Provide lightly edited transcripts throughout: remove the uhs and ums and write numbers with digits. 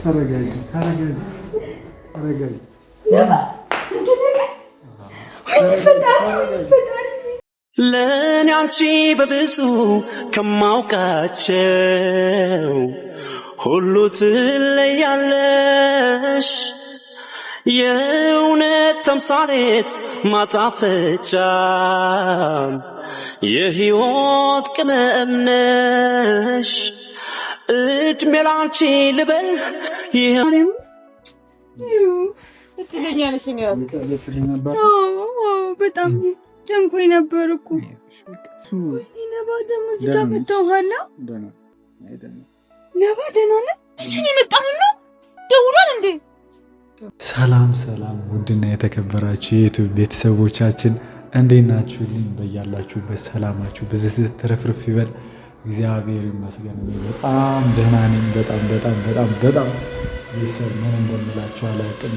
ተረጋጊ። ለእኔ አንቺ በብዙ ከማውቃቸው ሁሉ ትለያለሽ፣ የእውነት ተምሳሌት ማጣፈጫ የሕይወት ቅመም ነሽ። እድሜ ላንቺ ልበል በጣም ጨንቆኝ ነበር እኮ። ወይኔ ነባ ደግሞ እዚህ ጋር መጣሁላ። ነባ ደህና ነህ? እቺን የመጣሁ ነው ደውሏል እንዴ? ሰላም ውድና የተከበራችሁ የዩቲዩብ ቤተሰቦቻችን እንዴት ናችሁልኝ? በያላችሁበት ሰላማችሁ ብዙ ትርፍርፍ ይበል። እግዚአብሔር ይመስገን እኔ በጣም ደህና ነኝ። በጣም ቤተሰብ ምን እንደምላችሁ አላውቅም።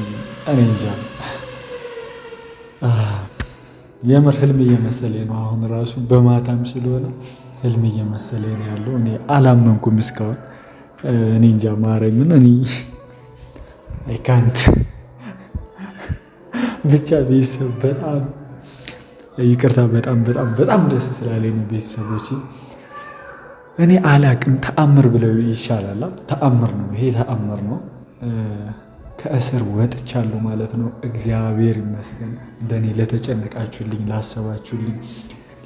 እኔ እንጃ የምር ህልም እየመሰለኝ ነው። አሁን ራሱ በማታም ስለሆነ ህልም እየመሰለኝ ነው ያለው። እኔ አላመንኩም እስካሁን። እኔ እንጃ ማርያምን እኔ አይካንት ብቻ ቤተሰብ በጣም ይቅርታ። በጣም ደስ ስላለኝ ነው ቤተሰቦች። እኔ አላቅም ተአምር ብለው ይሻላል። ተአምር ነው ይሄ፣ ተአምር ነው። ከእስር ወጥቻለሁ ማለት ነው። እግዚአብሔር ይመስገን። እንደኔ ለተጨነቃችሁልኝ፣ ላሰባችሁልኝ፣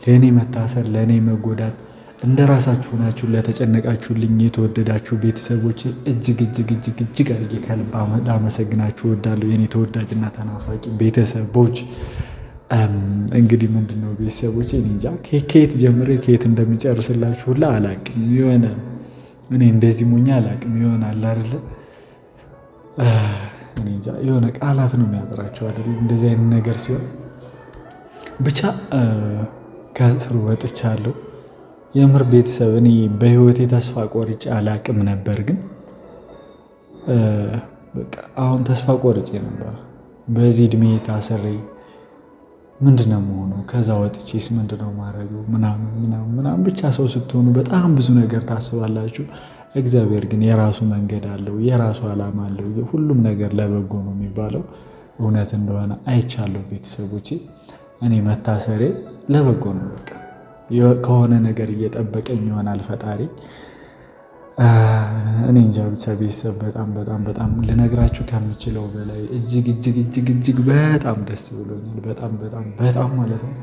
ለእኔ መታሰር፣ ለእኔ መጎዳት እንደ ራሳችሁ ናችሁ ለተጨነቃችሁልኝ የተወደዳችሁ ቤተሰቦች እጅግ አድርጌ ከልብ ላመሰግናችሁ እወዳለሁ። የኔ ተወዳጅና ተናፋቂ ቤተሰቦች እንግዲህ ምንድነው ቤተሰቦች እኔ እንጃ ከየት ጀምሬ ከየት እንደሚጨርስላችሁ ሁላ አላቅም። የሆነ እኔ እንደዚህ ሞኛ አላቅም። ይሆናል አይደለ? እኔ እንጃ የሆነ ቃላት ነው የሚያጥራቸው አይደል? እንደዚህ አይነት ነገር ሲሆን ብቻ ከእስር ወጥቻለሁ። የምር ቤተሰብ እኔ በህይወቴ ተስፋ ቆርጬ አላቅም ነበር፣ ግን በቃ አሁን ተስፋ ቆርጬ ነበር። በዚህ እድሜ ታስሬ ምንድነው መሆኑ? ከዛ ወጥቼስ ምንድነው ማድረገው? ምናምን ብቻ ሰው ስትሆኑ በጣም ብዙ ነገር ታስባላችሁ። እግዚአብሔር ግን የራሱ መንገድ አለው፣ የራሱ ዓላማ አለው። ሁሉም ነገር ለበጎ ነው የሚባለው እውነት እንደሆነ አይቻለሁ ቤተሰቦቼ። እኔ መታሰሬ ለበጎ ነው። በቃ ከሆነ ነገር እየጠበቀኝ ይሆናል ፈጣሪ። እኔ እንጃ ብቻ ቤተሰብ በጣም ልነግራችሁ ከምችለው በላይ እጅግ በጣም ደስ ብሎኛል። በጣም ማለት ነው።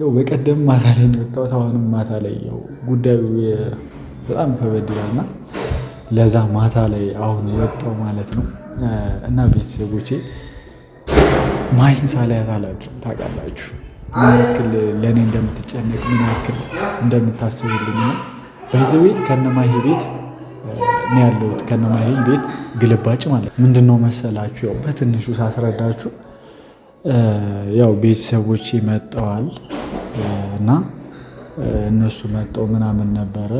ያው በቀደም ማታ ላይ የወጣሁት አሁንም ማታ ላይ ያው ጉዳዩ በጣም ከበድ ይላልና ለዛ ማታ ላይ አሁን ወጣው ማለት ነው። እና ቤተሰቦቼ ማሂን ሳላያት አላድርም። ታውቃላችሁ ምን ያክል ለእኔ እንደምትጨነቅ ምን ያክል እንደምታስብልኝ ነው። በይዘዌ ከነማሂ ቤት ነው ያለሁት። ከነማሂ ቤት ግልባጭ ማለት ምንድነው መሰላችሁ? ያው በትንሹ ሳስረዳችሁ ያው ቤተሰቦቼ መጠዋል እና እነሱ መጠው ምናምን ነበረ።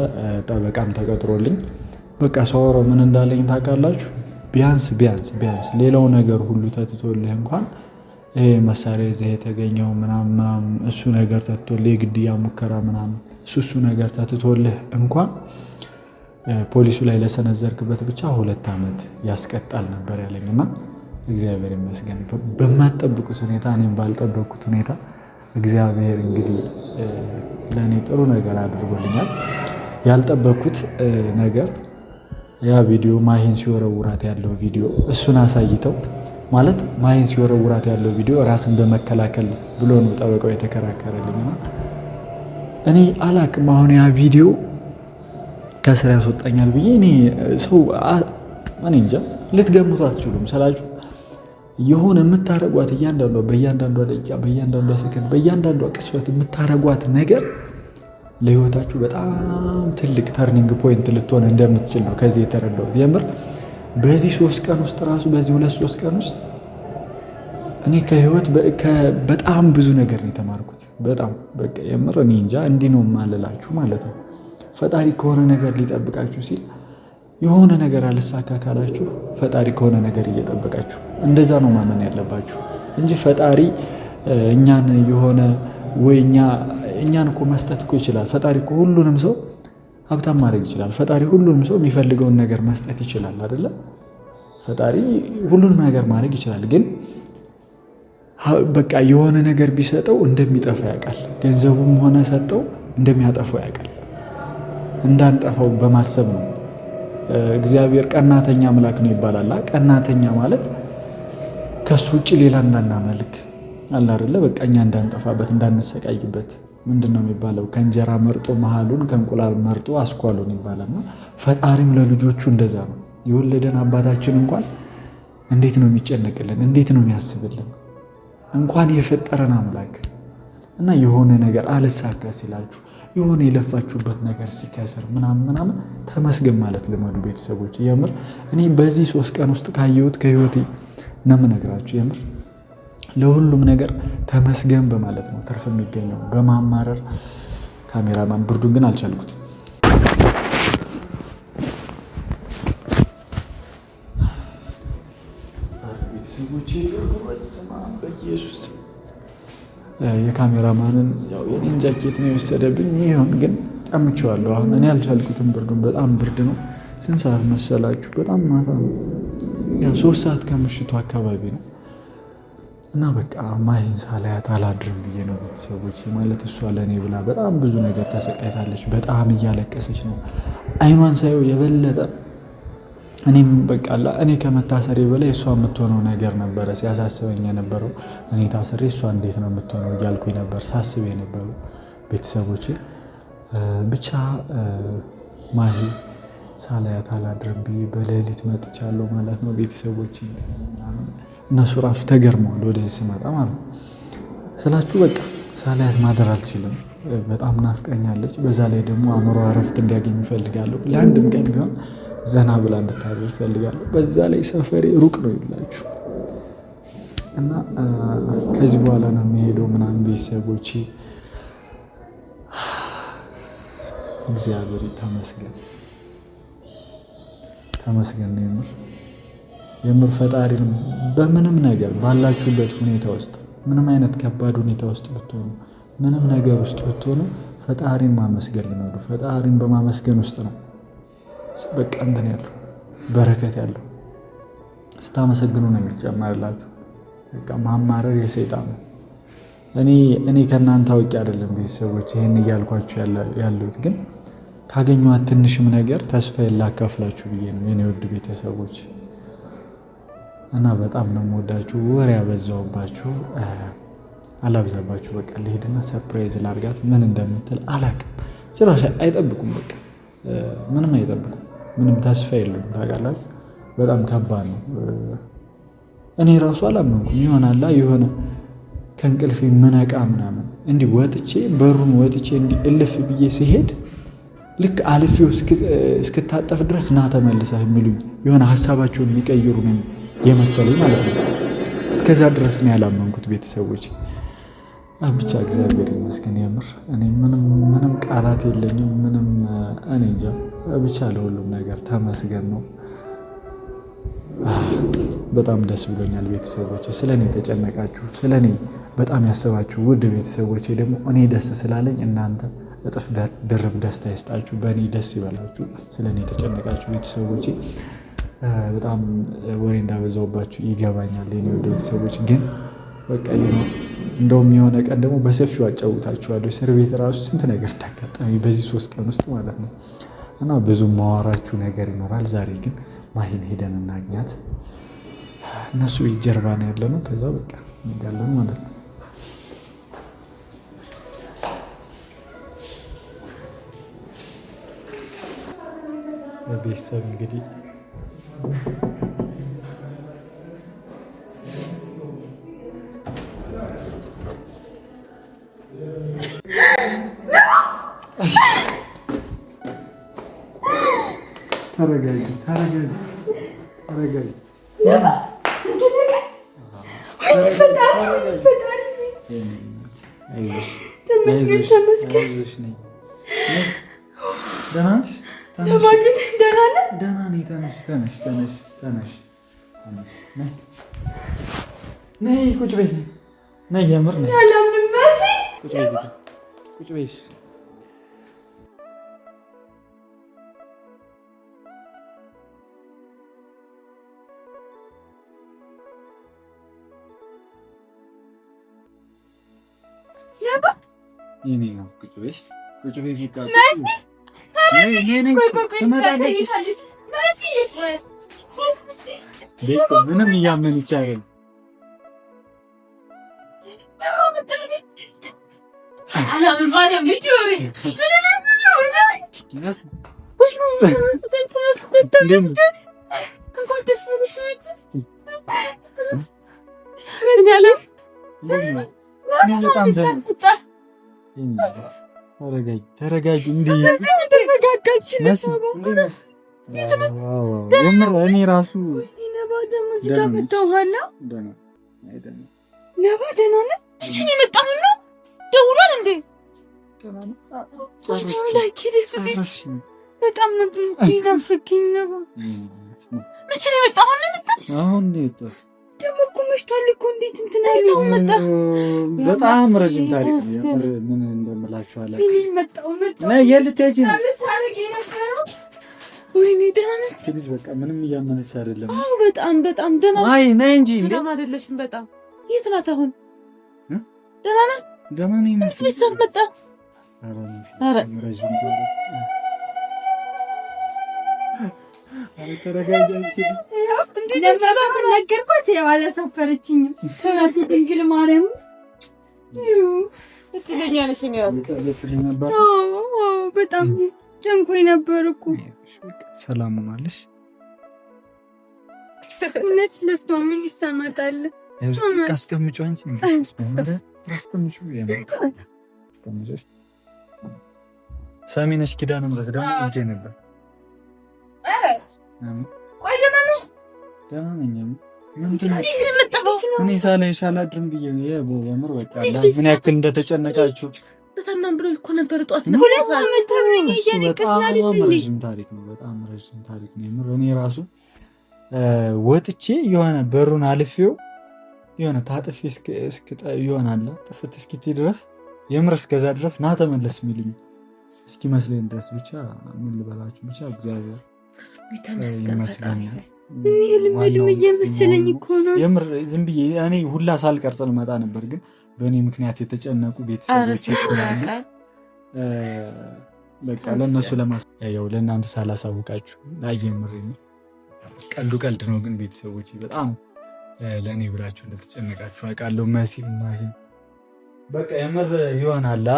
ጠበቃም ተቀጥሮልኝ በቃ ሳወራው ምን እንዳለኝ ታውቃላችሁ? ቢያንስ ሌላው ነገር ሁሉ ተትቶልህ እንኳን ይሄ መሳሪያ ይዘህ የተገኘው ምናምን እሱ ነገር ተትቶልህ የግድያ ሙከራ ምናምን እሱ ነገር ተትቶልህ እንኳን ፖሊሱ ላይ ለሰነዘርክበት ብቻ 2 ዓመት ያስቀጣል ነበር ያለኝና እግዚአብሔር ይመስገን በማትጠብቁት ሁኔታ፣ እኔም ባልጠበቅኩት ሁኔታ እግዚአብሔር እንግዲህ ለእኔ ጥሩ ነገር አድርጎልኛል። ያልጠበቅኩት ነገር ያ ቪዲዮ ማሂን ሲወረውራት ያለው ቪዲዮ እሱን አሳይተው ማለት ማሂን ሲወረውራት ያለው ቪዲዮ ራስን በመከላከል ብሎ ነው ጠበቃው የተከራከረልኝና እኔ አላቅም። አሁን ያ ቪዲዮ ከስራ ያስወጣኛል ብዬ እኔ ሰው እኔ እንጃ ልትገምቱ አትችሉም ስላችሁ የሆነ የምታረጓት በእያንዳንዷ ደቂቃ፣ በእያንዳንዷ ሰከንድ፣ በእያንዳንዷ ቅስፈት የምታረጓት ነገር ለህይወታችሁ በጣም ትልቅ ተርኒንግ ፖይንት ልትሆን እንደምትችል ነው ከዚህ የተረዳሁት። የምር በዚህ 3 ቀን ውስጥ ራሱ በዚህ 2-3 ቀን ውስጥ እኔ ከህይወት በጣም ብዙ ነገር ነው የተማርኩት። በጣም በቃ የምር እኔ እንጃ እንዲህ ነው ማለላችሁ ማለት ነው። ፈጣሪ ከሆነ ነገር ሊጠብቃችሁ ሲል የሆነ ነገር አልሳካ ካላችሁ ፈጣሪ ከሆነ ነገር እየጠበቃችሁ እንደዛ ነው ማመን ያለባችሁ እንጂ ፈጣሪ እኛን የሆነ ወይ እኛን እኮ መስጠት እኮ ይችላል። ፈጣሪ እኮ ሁሉንም ሰው ሀብታም ማድረግ ይችላል። ፈጣሪ ሁሉንም ሰው የሚፈልገውን ነገር መስጠት ይችላል አይደለ? ፈጣሪ ሁሉንም ነገር ማድረግ ይችላል። ግን በቃ የሆነ ነገር ቢሰጠው እንደሚጠፋ ያውቃል። ገንዘቡም ሆነ ሰጠው እንደሚያጠፋው ያውቃል። እንዳንጠፋው በማሰብ ነው። እግዚአብሔር ቀናተኛ አምላክ ነው ይባላል። ቀናተኛ ማለት ከሱ ውጭ ሌላ እንዳናመልክ አለ አይደለ? በቃ እኛ እንዳንጠፋበት እንዳንሰቃይበት ምንድን ነው የሚባለው? ከእንጀራ መርጦ መሃሉን ከእንቁላል መርጦ አስኳሉን ይባላል። እና ፈጣሪም ለልጆቹ እንደዛ ነው። የወለደን አባታችን እንኳን እንዴት ነው የሚጨነቅልን? እንዴት ነው የሚያስብልን? እንኳን የፈጠረን አምላክ እና የሆነ ነገር አልሳካ ሲላችሁ የሆነ የለፋችሁበት ነገር ሲከስር ምናምን ተመስገን ማለት ልመዱ ቤተሰቦች። የምር እኔ በዚህ 3 ቀን ውስጥ ካየሁት ከህይወቴ ነው የምነግራችሁ። የምር ለሁሉም ነገር ተመስገን በማለት ነው ትርፍ የሚገኘው፣ በማማረር ካሜራማን ብርዱን ግን አልቻልኩት። ቤተሰቦቼ በኢየሱስ የካሜራማንን የኔን ጃኬት ነው የወሰደብኝ። ይሁን ግን ቀምቼዋለሁ። አሁን እኔ አልቻልኩትም። ብርዱን በጣም ብርድ ነው። ስንት ሰዓት መሰላችሁ? በጣም ማታ ነው። 3 ሰዓት ከምሽቱ አካባቢ ነው። እና በቃ ማሂን ሳላያት አላድርም ብዬ ነው ቤተሰቦች። ማለት እሷ ለእኔ ብላ በጣም ብዙ ነገር ተሰቃይታለች። በጣም እያለቀሰች ነው። አይኗን ሳየው የበለጠ እኔም በቃ እኔ ከመታሰሬ በላይ እሷ የምትሆነው ነገር ነበረ ሲያሳስበኝ የነበረው። እኔ ታስሬ እሷ እንዴት ነው የምትሆነው እያልኩኝ ነበር ሳስብ የነበረው ቤተሰቦች። ብቻ ማሂ ሳላያት አላድርም ብዬ በሌሊት መጥቻለሁ ማለት ነው ቤተሰቦች። እነሱ ራሱ ተገርመዋል ወደዚህ ስመጣ ማለት ነው ስላችሁ። በቃ ሳላያት ማደር አልችልም። በጣም ናፍቀኛለች። በዛ ላይ ደግሞ አእምሮ እረፍት እንዲያገኝ እፈልጋለሁ። ለአንድም ቀን ቢሆን ዘና ብላ እንድታደር እፈልጋለሁ። በዛ ላይ ሰፈሬ ሩቅ ነው ይላችሁ እና ከዚህ በኋላ ነው የሚሄደው ምናምን ቤተሰቦቼ። እግዚአብሔር ተመስገን ተመስገን ነው የምር ፈጣሪን በምንም ነገር ባላችሁበት ሁኔታ ውስጥ ምንም አይነት ከባድ ሁኔታ ውስጥ ብትሆኑ ምንም ነገር ውስጥ ብትሆኑ ፈጣሪን ማመስገን ልመዱ። ፈጣሪን በማመስገን ውስጥ ነው በቃ እንትን ያለው በረከት ያለው። ስታመሰግኑ ነው የሚጨመርላችሁ። በቃ ማማረር የሰይጣን ነው። እኔ ከእናንተ አውቄ አይደለም ቤተሰቦች ይሄን እያልኳችሁ ያለሁት፣ ግን ካገኘኋት ትንሽም ነገር ተስፋዬን ላካፍላችሁ ብዬ ነው የኔ ውድ ቤተሰቦች። እና በጣም ነው የምወዳችሁ። ወሬ ያበዛውባችሁ አላብዛባችሁ። በቃ ልሄድና ሰርፕራይዝ ላርጋት። ምን እንደምትል አላቅም። ጭራሽ አይጠብቁም። በቃ ምንም አይጠብቁም። ምንም ተስፋ የለውም። ታውቃላችሁ በጣም ከባድ ነው። እኔ ራሱ አላመንኩም። ይሆናላ የሆነ ከእንቅልፌ ምነቃ ምናምን እንዲህ ወጥቼ በሩን ወጥቼ እንዲህ እልፍ ብዬ ሲሄድ ልክ አልፌው እስክታጠፍ ድረስ ና ተመልሰህ የሚሉኝ የሆነ ሀሳባቸውን የሚቀይሩ ነው የመሰለኝ ማለት ነው። እስከዛ ድረስ ነው ያላመንኩት ቤተሰቦች። ብቻ እግዚአብሔር ይመስገን የምር እኔ ምንም ቃላት የለኝም። ምንም እኔ እንጃ ብቻ ለሁሉም ነገር ተመስገን ነው። በጣም ደስ ብሎኛል ቤተሰቦቼ። ስለኔ ተጨነቃችሁ፣ ስለኔ በጣም ያሰባችሁ ውድ ቤተሰቦቼ ደግሞ እኔ ደስ ስላለኝ እናንተ እጥፍ ድርብ ደስታ ይስጣችሁ፣ በእኔ ደስ ይበላችሁ። ስለኔ የተጨነቃችሁ ቤተሰቦቼ በጣም ወሬ እንዳበዛውባችሁ ይገባኛል የኔ ውድ ቤተሰቦች። ግን በቃ ነው እንደውም የሆነ ቀን ደግሞ በሰፊው አጫውታችኋለሁ። እስር ቤት ራሱ ስንት ነገር እንዳጋጠመኝ በዚህ 3 ቀን ውስጥ ማለት ነው። እና ብዙ ማወራችሁ ነገር ይኖራል። ዛሬ ግን ማሂን ሄደን እናግኛት። እነሱ ቤት ጀርባ ነው ያለነው። ከዛ በቃ እንሄዳለን ማለት ነው። ቤተሰብ እንግዲህ ተረጋጊ። ቁጭ በይ። የምር ቁጭ በይ። የኔ ናት። ቁጭ በይሽ ቁጭ በይ በቃ ምንም እያመነች አይደለም። ተረጋጊ። እኔ ራሱ በጣም ነበር ናፈቀኝ ነባ። መቼ ነው የመጣው? አሁን ነው የመጣው። ደግሞ እኮ መሽቷል እኮ። እንዴት እንትን አይተው መጣ። በጣም ረጅም ታሪክ ነው። ምን እንደምላችሁ አላውቅም። እኔ መጣው ነይ የልትሄጂ ነው? ወይኔ ደህና ነሽ? ልጅ በቃ ምንም እያመነች አይደለም። አዎ በጣም ደህና ነሽ? አይ ነይ እንጂ ደህና አይደለሽም። በጣም የት ናት አሁን? ደህና ናት? ደህና ነኝ። ምን መጣ? ኧረ ረጅም ነገርኳት። ያው አላሳፈረችኝም። ድንግል ማርያም በጣም ጨንቆኝ ነበር እኮ። ሰላም ሆናለሽ? እውነት ለሷ ምን ይሰማታል? አስቀምጪው አንቺ ሰሚ ነሽ። ኪዳነ ምሕረት ደግሞ እንጂ ነበር። ቆይ ደህና ነሽ? ደህና ነኝ። እኔ ሳላይሽ አላድርም ብዬ የምር በቃ ምን ያክል እንደተጨነቃችሁ በጣም ብሎ እኮ ነበር። ጧት ነው ረዥም ታሪክ ነው። በጣም ረዥም ታሪክ ነው የምር። እኔ ራሱ ወጥቼ የሆነ በሩን አልፌው የሆነ ታጥፌ ይሆናል ጥፍት እስኪት ድረስ የምር እስከዛ ድረስ ና ተመለስ የሚልኝ እስኪመስለኝ ድረስ ብቻ ምን ልበላችሁ ብቻ እግዚአብሔር ይመስገን። ልም እየመሰለኝ እኮ ነው የምር። ዝም ብዬ እኔ ሁላ ሳልቀርጽ ልመጣ ነበር፣ ግን በእኔ ምክንያት የተጨነቁ ቤተሰቦች በቃ ለእነሱ ያው ለእናንተ ሳላሳውቃችሁ የምር ቀልዱ ቀልድ ነው፣ ግን ቤተሰቦች በጣም ለእኔ ብላችሁ እንደተጨነቃችሁ አውቃለሁ። መሲል በቃ የምር ይሆናላ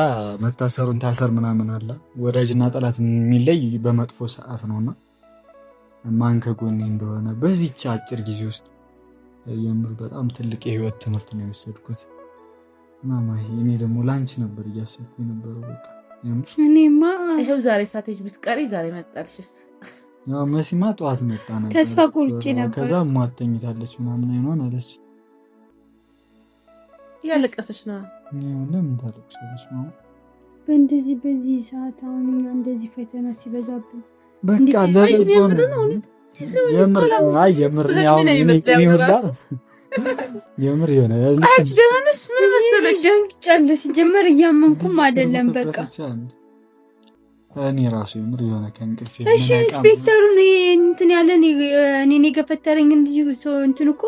መታሰሩን ታሰር ምናምን አላ ወዳጅና ጠላት የሚለይ በመጥፎ ሰዓት ነውና ማን ከጎኔ እንደሆነ በዚህች አጭር ጊዜ ውስጥ የምር በጣም ትልቅ የህይወት ትምህርት ነው የወሰድኩት። ማማዬ እኔ ደግሞ ላንቺ ነበር እያሰብኩ የነበረው። በቃ እኔማ ይሄው ዛሬ ሳትሄጂ ብትቀሪ ዛሬ መጣልሽስ? ያው መሲማ ጠዋት መጣ ነበር። ተስፋ ቆርጬ ነበር። ከዛ ማተኝታለች ምናምን አይሆን አለች። ያለቀሰች ነው። ለምን ታለቅሻለች? ነው በእንደዚህ በዚህ ሰዓት አሁን እንደዚህ ፈተና ሲበዛብን በቃ ለልቦን የምር አይ የምር ያው እኔ ሁላ የምር የሆነ አጭ ደህናነሽ? ምን መሰለሽ ደንግጫለሁ። ሲጀመር እያመንኩም አይደለም በቃ እኔ ራሱ የምር የሆነ ከእንቅልፌ እሺ ኢንስፔክተሩን እንትን ያለን እኔ ገፈተረኝ እንጂ እንትን እኮ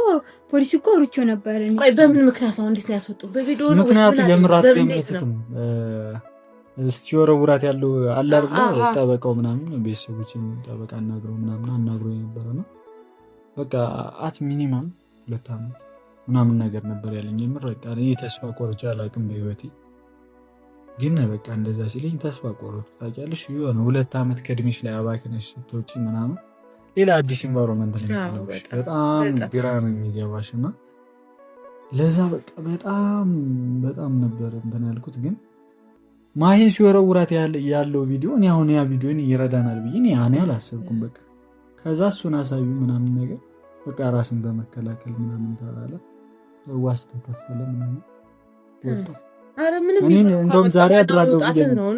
ፖሊስ እኮ ሩቾ ነበር። ቆይ በምን ምክንያት ነው? እንዴት ነው ያስወጡ? በቪዲዮ ነው? ምክንያቱ የምር አትገምቱትም። እስኪወረውራት ያለው አለ አይደል? ጠበቃው ምናምን ቤተሰቦችን ጠበቃ አናግረው ምናምን አናግረው የነበረ ነው። በቃ አት ሚኒማም 2 ዓመት ምናምን ነገር ነበር ያለኝ። የምር በቃ እኔ ተስፋ ቆርጬ አላውቅም በህይወቴ። ግን በቃ እንደዛ ሲለኝ ተስፋ ቆረጥኩ። ታውቂያለሽ የሆነ 2 ዓመት ከእድሜሽ ላይ አባክነሽ ስትወጪ ምናምን ሌላ አዲስ ኢንቫይሮንመንት ነው። በጣም ግራ ነው የሚገባሽ እና ለዛ በቃ በጣም ነበር እንትን ያልኩት። ግን ማሂን ሲወረውራት ያለው ቪዲዮ እኔ አሁን ያ ቪዲዮ ይረዳናል ብዬ እኔ አላሰብኩም። በቃ ከዛ እሱን አሳዩ ምናምን ነገር በቃ ራስን በመከላከል ምናምን ተባለ። ዋስ ተከፈለ ምናምን አረ ምንም እንደውም ዛሬ አድራለሁ ብዬ ነው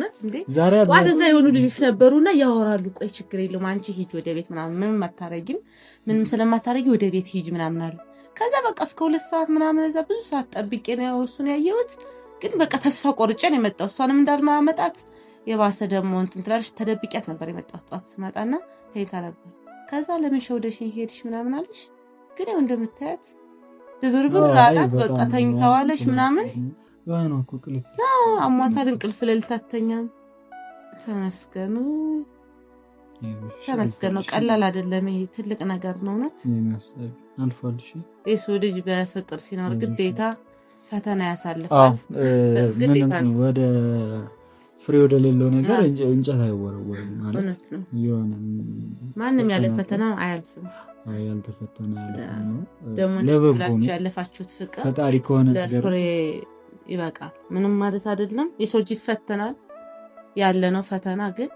ዛሬ አድራዛ የሆኑ ልጆች ነበሩና ያወራሉ። ቆይ ችግር የለውም አንቺ ሂጂ ወደ ቤት ምናምን ምንም ስለማታረጊ ወደ ቤት ሂጂ ምናምን አሉ። ከዛ በቃ እስከ 2 ሰዓት ምናምን እዛ ብዙ ሰዓት ጠብቄ ነው እሱን ያየሁት። ግን በቃ ተስፋ ቆርጬ ነው የመጣው። እሷንም እንዳልማመጣት የባሰ ደግሞ እንትን ትላለች። ተደብቂያት ነበር የመጣው። ጧት ስመጣና ተይታ ነበር። ከዛ ለመሸውደሽኝ ሄድሽ ምናምን አለሽ። ግን ያው እንደምታያት ድብርብር አላት። በቃ ተኝታዋለሽ ምናምን ያን እኮ ቅልፍ አሟታል። እንቅልፍ ለልታተኛም ተመስገኑ ተመስገኑ። ቀላል አይደለም ይሄ ትልቅ ነገር ነው። እውነት አልፏል። እሺ የሰው ልጅ በፍቅር ሲኖር ግዴታ ፈተና ያሳልፋል። ምንም ወደ ፍሬ ወደ ሌለው ነገር እንጨት አይወረወርም ማለት ነው። የሆነ ማንም ያለ ፈተና አያልፍም። ያልተፈተነ ያለፈው ነው ደግሞ ለብቻችሁ ያለፋችሁት ፍቅር ፈጣሪ ከሆነ ለፍሬ ይበቃል። ምንም ማለት አይደለም። የሰው ልጅ ይፈተናል ያለ ነው ፈተና። ግን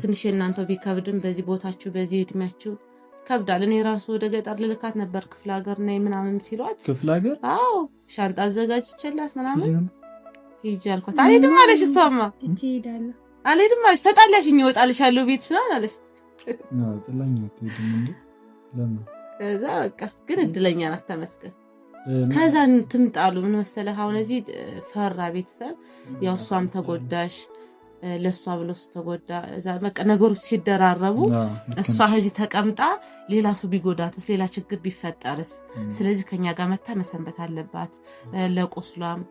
ትንሽ እናንተው ቢከብድም በዚህ ቦታችሁ በዚህ እድሜያችሁ ከብዳል። እኔ ራሱ ወደ ገጠር ልልካት ነበር ክፍለ ሀገር ነኝ ምናምን ሲሏት ክፍለ ሀገር አዎ ሻንጣ አዘጋጅቼላት ምናምን ሂጂ አልኳት። አልሄድም አለሽ። እሷማ ትሄዳለህ አልሄድም አለሽ። ተጣላሽኝ እወጣልሻለሁ ቤትሽ ምናምን አለሽ። ጥላኝ አትሄድም እንዴ? ለምን? ከዛ በቃ ግን እድለኛ ናት ተመስገን። ከዛ ትምጣሉ ምን መሰለህ አሁን እዚህ ፈራ ቤተሰብ ያው እሷም ተጎዳሽ ለሷ ብሎስ ተጎዳ። እዛ በቃ ነገሮች ሲደራረቡ እሷ እዚህ ተቀምጣ ሌላ ሰው ቢጎዳትስ ሌላ ችግር ቢፈጠርስ? ስለዚህ ከኛ ጋር መታ መሰንበት አለባት። ለቁስሏም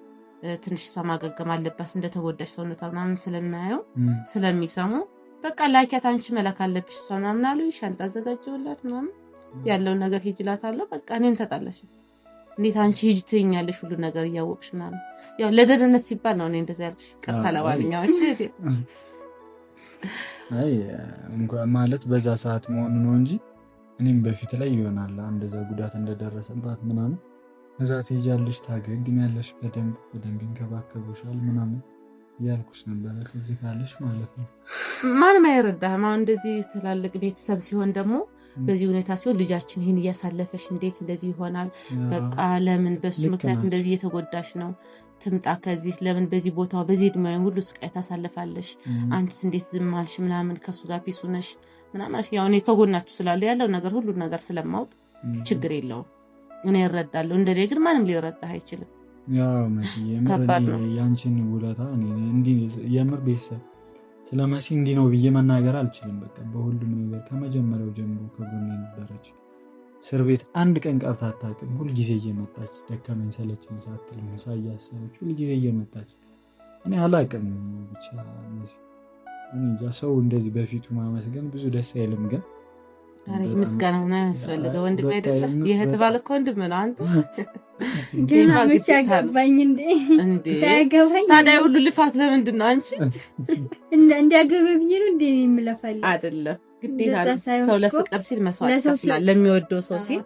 ትንሽ እሷ ማገገም አለባት እንደተጎዳሽ ሰውነቷ ምናምን ስለማያዩ ስለሚሰሙ በቃ ላኪያት አንቺ መላክ አለብሽ እሷ ምናምን አሉ። ሻንጣ አዘጋጀውላት ምናምን ያለውን ነገር ሂጅላታለሁ። በቃ እኔን ተጣላሽ እንዴት አንቺ ሂጅ ትይኛለሽ ሁሉ ነገር እያወቅሽ ምናምን ያው ለደህንነት ሲባል ነው እኔ እንደዛ ያልኩሽ። ቀርታ ለማንኛውም እሺ አይ እንኳን ማለት በዛ ሰዓት መሆኑ ነው እንጂ እኔም በፊት ላይ ይሆናል እንደዛ ጉዳት እንደደረሰባት ምናምን እዛ ትሄጃለሽ ታገግሚያለሽ በደንብ ይንከባከቡሻል ምናምን ያልኩሽ ነበር። እዚህ ካለሽ ማለት ነው ማንም አይረዳህም። አሁን እንደዚህ ትላልቅ ቤተሰብ ሲሆን ደግሞ በዚህ ሁኔታ ሲሆን ልጃችን ይሄን እያሳለፈሽ እንዴት እንደዚህ ይሆናል? በቃ ለምን በሱ ምክንያት እንደዚህ እየተጎዳሽ ነው? ትምጣ ከዚህ ለምን በዚህ ቦታው በዚህ እድሜው ሁሉ ስቃይ ታሳልፋለሽ? አንቺስ እንዴት ዝም አልሽ? ምናምን ከሱ ጋር ፒሱ ነሽ ምናምን። ያው እኔ ከጎናችሁ ስላለው ያለው ነገር ሁሉ ነገር ስለማውቅ ችግር የለውም እኔ እረዳለሁ። እንደኔ ግን ማንም ሊረዳህ አይችልም። ያው ያንቺን ውለታ እኔ እንዴ የምር ቤተሰብ ስለመሲ እንዲህ ነው ብዬ መናገር አልችልም። በቃ በሁሉም ነገር ከመጀመሪያው ጀምሮ ከጎኔ ነበረች። እስር ቤት አንድ ቀን ቀርታ አታውቅም። ሁልጊዜ እየመጣች ደከመኝ ሰለቸኝ ሳትል ምሳ እያሰበች ሁልጊዜ እየመጣች እኔ አላውቅም ብቻ እኔ እንጃ። ሰው እንደዚህ በፊቱ ማመስገን ብዙ ደስ አይልም ግን ምስጋና ነው ያስፈልገው። ወንድም አይደለም የተባለ እኮ ወንድም ነው። አንተ ገና ብቻ ገባኝ እንዴ ሳይገባኝ ታዲያ ሁሉ ልፋት ለምንድን ነው? አንቺ እንዲያገበ ብዬ ነው እንዴ የምለፋል አይደለም። ግዴታ ሰው ለፍቅር ሲል መስዋዕት ይከፍላል። ለሚወደው ሰው ሲል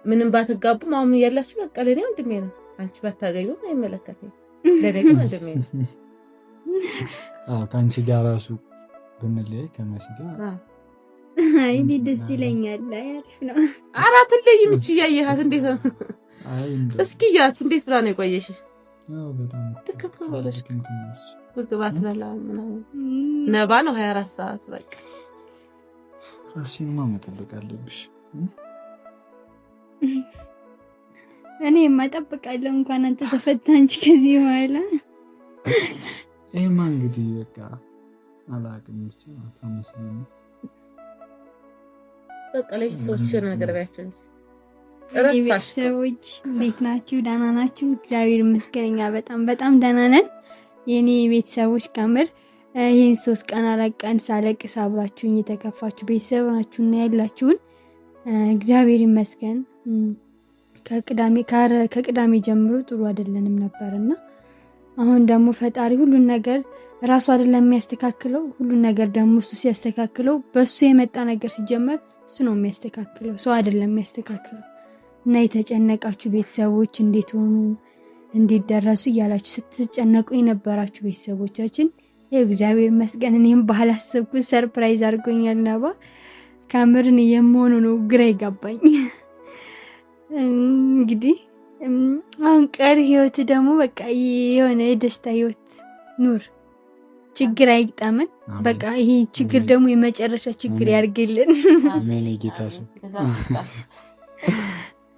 ምንም ባትጋቡም አሁን ያላችሁ በቃ ለኔ ወንድሜ ነው። አንቺ ባታገኙ አይመለከተኝ። ለኔ ወንድሜ ነው። ከአንቺ ጋር ራሱ ብንለይ ከመሲ ጋር አይ ደስ ይለኛል። አሪፍ ነው። አራት ለይ ምች ያያያት እንዴት ነው? እስኪ ያት እንዴት ብላ ነው የቆየሽ? በጣም ተከፈለሽ ወግባት በላ ምናምን ነባ ነው 24 ሰዓት በቃ ራስሽን መጠበቅ አለብሽ። እኔ መጠበቃለሁ እንኳን አንተ ተፈታ እንጂ ከዚህ በኋላ ይሄማ እንግዲህ በቃ አላውቅም ብቻ ታመስገን። በቃ ለቤተሰቦች ነገር ቢያቸው ቤተሰቦች እንዴት ናችሁ? ደህና ናችሁ? እግዚአብሔር ይመስገን እኛ በጣም ደህና ነን። የኔ ቤተሰቦች ከምር ይህን 3 ቀን 4 ቀን ሳለቅስ አብራችሁኝ የተከፋችሁ ቤተሰብ ናችሁና ያላችሁን እግዚአብሔር ይመስገን። ከቅዳሜ ጀምሮ ጥሩ አይደለንም ነበርና አሁን ደግሞ ፈጣሪ ሁሉን ነገር ራሱ አይደለም የሚያስተካክለው። ሁሉን ነገር ደግሞ እሱ ሲያስተካክለው በሱ የመጣ ነገር ሲጀመር እሱ ነው የሚያስተካክለው፣ ሰው አይደለም የሚያስተካክለው። እና የተጨነቃችሁ ቤተሰቦች እንዴት ሆኑ እንዴት ደረሱ እያላችሁ ስትጨነቁ የነበራችሁ ቤተሰቦቻችን እግዚአብሔር ይመስገን እኔም ባላሰብኩት ሰርፕራይዝ አድርጎኛል። ነባ ከምርን የምሆኑ ነው ግራ ይገባኝ። እንግዲህ አሁን ቀሪ ህይወት ደግሞ በቃ የሆነ የደስታ ህይወት ኑር፣ ችግር አይግጠመን። በቃ ይሄ ችግር ደግሞ የመጨረሻ ችግር ያርግልን። አሜን። ጌታ ሰው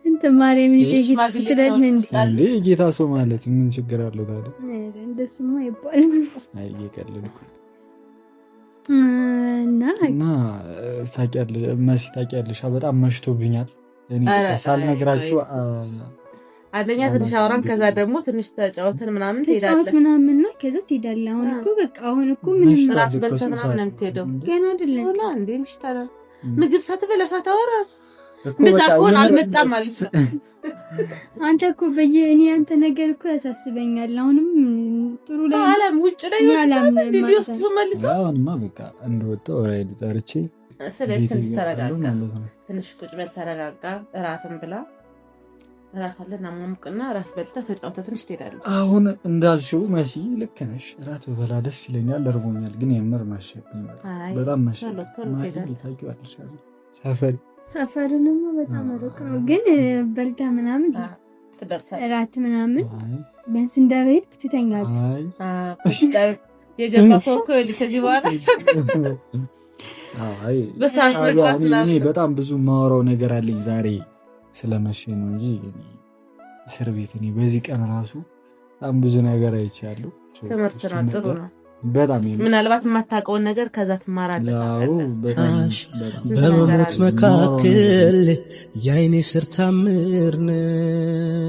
እንት ማርያም ልጅ ስትደል እንዴ ጌታ ሰው ማለት ምን ችግር አለው ታዲያ? እንደሱማ ይባላል። አይ እየቀለድኩ እና ታውቂያለሽ መሲ ታውቂያለሽ በጣም መሽቶብኛል። እኔ ሳልነግራችሁ አንደኛ ትንሽ አውራን ከዛ ደግሞ ትንሽ ተጫወትን ምናምን ትሄዳለህ ተጫወት ምናምን እና ከዛ ትሄዳለህ። አሁን እኮ በቃ አሁን እኮ ምንም ራት በልተህ ምናምን ነው የምትሄደው። ገና አይደለም ሆና እንዴ ምሽታለ ምግብ ሳትበላ ሳታወራ እንደዛ ከሆነ አልመጣም ማለት ነው። አንተ እኮ እኔ አንተ ነገር እኮ ያሳስበኛል። አሁንም ጥሩ ላይ አለም ውጭ ላይ ይወጣል እንዴ ሊወስዱ መልሰው አሁንማ በቃ እንደወጣው ራይድ ጠርቼ ስለዚህ ትንሽ ተረጋጋ፣ ትንሽ ቁጭ በል ተረጋጋ። እራትን ብላ እራት አለና ማሙቅና እራት በልተህ ተጫውተህ ትንሽ ትሄዳለህ። አሁን እንዳልሽው መሲ ልክ ነሽ። እራት በበላ ደስ ይለኛል፣ እርቦኛል። ግን የምር መሸብኝ፣ በጣም መሸብኝ። ሰፈርንማ በጣም ሩቅ ነው፣ ግን በልተህ ምናምን ትደርሳለህ። እራት ምናምን ቢያንስ እንደቤት ትተኛለህ። የገባ ሰው እኮ ይልሽ እዚህ በኋላ እኔ በጣም ብዙ ማወራው ነገር አለኝ ዛሬ ስለመሸ ነው እንጂ እስር ቤት እኔ በዚህ ቀን ራሱ በጣም ብዙ ነገር አይቻለሁ። ትምህርት ነው፣ ጥሩ ነው በጣም። ምናልባት የማታውቀውን ነገር ከዛ ትማራለህ። በመሞት መካከል የዓይኔ ስር ታምር ነው።